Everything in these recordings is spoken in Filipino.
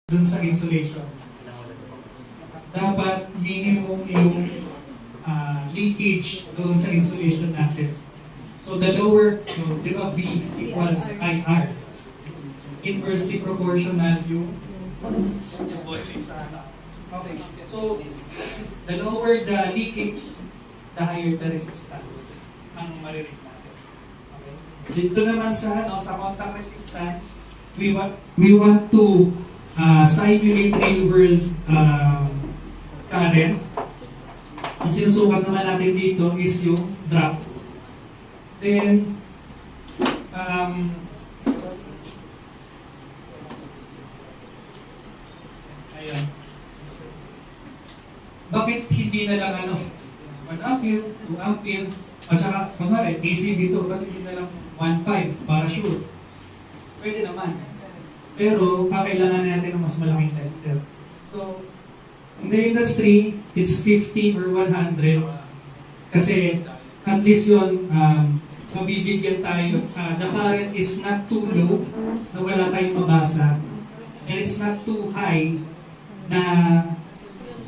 dun sa insulation. Dapat minimum yung leakage doon sa insulation natin. So the lower, so di ba V equals IR. Inversely proportional yung voltage sa ano. Okay. So the lower the leakage, the higher the resistance ang marinig natin. Okay. Dito naman sa sa contact resistance, we want to simulate real world current. Ang sinusukat naman natin dito is yung drop. Then, ayan. Bakit hindi na lang 1 ampere, 2 ampere, at saka, kunwari, AC dito, bakit hindi na lang 1.5 para sure? Pwede naman. Pero, kakailangan natin ng mas malaking tester. So, in the industry, it's 50 or 100. Kasi, at least yun, mabibigyan tayo. The current is not too low, na wala tayong mabasa. And it's not too high, na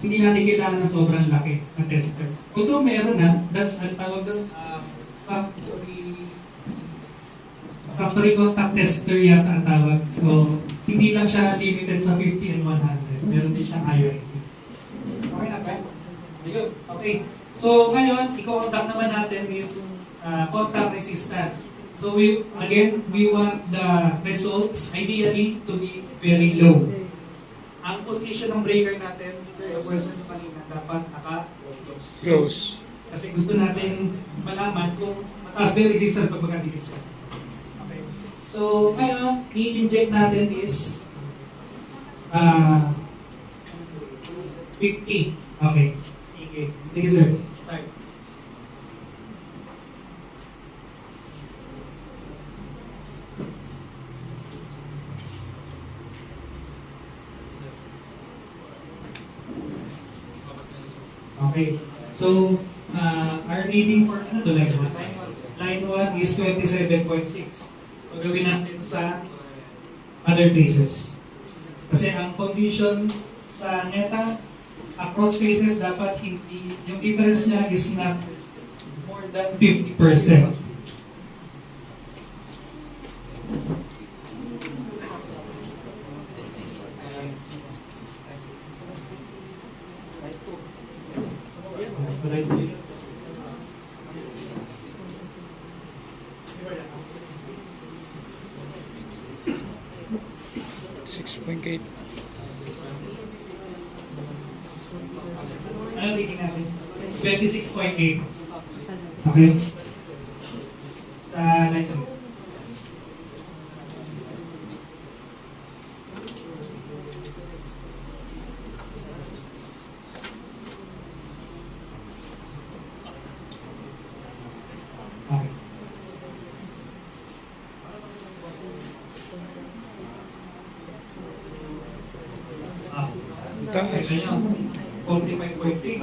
hindi natin kailangan ng sobrang laki na tester. Kung meron na, that's ang tawag doon, factory contact tester yata ang tawag. So, hindi lang siya limited sa 50 and 100. Meron din siyang higher ratings. Okay na ba? Okay. So, ngayon, i-contact naman natin is contact resistance. So, we want the results, ideally, to be very low. Ang position ng breaker natin, yung question kanina, dapat naka-close. Kasi gusto natin malaman kung mataas ba yung resistance pag magkadikit siya. So, ngayon, i-inject natin is 50. Okay. Sige. Thank you, sir. Start. Okay. So, our reading for ano to, line 1? Line 1 is 27.6. So, gawin natin sa other phases. Kasi ang condition sa NETA, across phases, dapat hindi, yung difference niya is not more than 50%. Ano tingin natin? 26.8. Okay? Sa line 2. Okay. Taas. 45.6.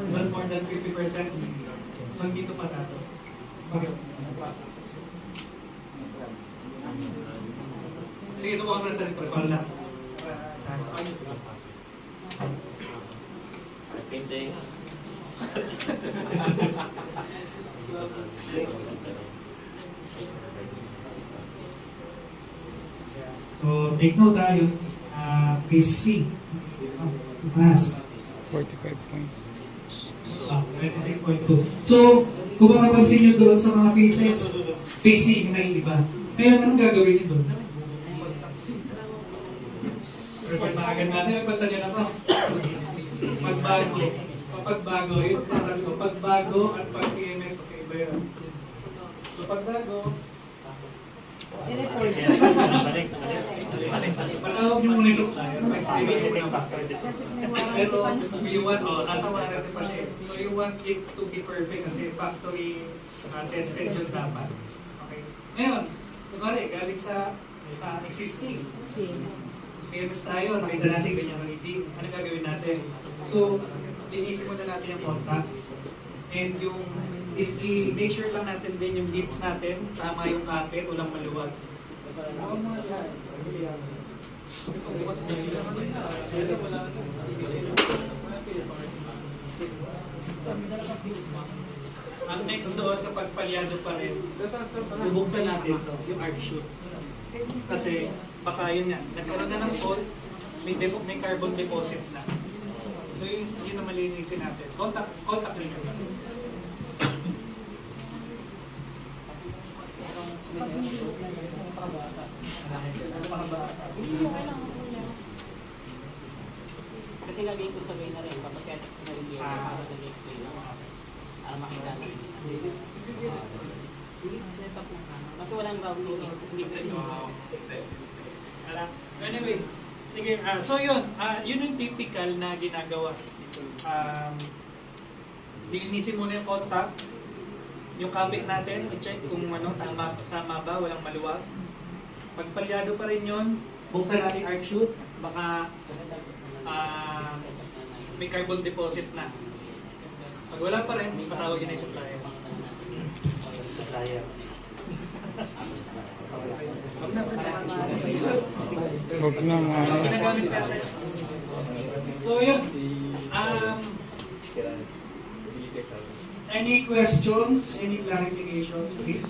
Mas more than 50%. So, hindi ito pasado. Okay. Sige, subukan ko na sa rito. Para lang. Pindeng. So, take note tayo. Phase C. Mas. 26.2. So, kung makapansin nyo doon sa mga phases, phase C yung naiiba. Ngayon, anong gagawin nyo doon? Pagbagan natin, pagtanya na to. Pagbago. Pagbago, yun sasabi ko, pagbago at pag-PMS, pagkaiba yun. So, pagbago, panahog nyo muna yung supplier, pa-explain nyo muna ba? Pero, you want, nasa 100 pa siya. So, you want it to be perfect kasi factory tested yun dapat. Okay. Ngayon, kunwari, galing sa existing. PMS tayo, nakita natin ganyan reading. Ano gagawin natin? So, linisin muna natin yung contacts. And yung, i-make sure lang natin din yung leads natin, tama yung kapit, walang maluwag. Ang next doon, kapag palyado pa rin, bubuksan natin yung arc shoot. Kasi baka yun nga, nagkaroon na ng fault, may carbon deposit na. So yun ang malinisin natin. Contact rin naman. Kasi gagawin ko sa way na rin, kapag set na rin yun, para nag-explain ako. Para makita na rin. Set up na. Kasi walang rounding eh. Hindi sa inyo. Anyway, sige. So yun yung typical na ginagawa. Linisin muna yung contact. Yung kabit natin, i-check kung tama ba, walang maluwag. Pag palyado pa rin yun, buksan natin arc shoot. Baka may carbon deposit na. Pag wala pa rin, patawag yun na yung supplier. Supplier. Huwag na nga. Ginagamit natin. So yun. Any questions? Any clarifications, please?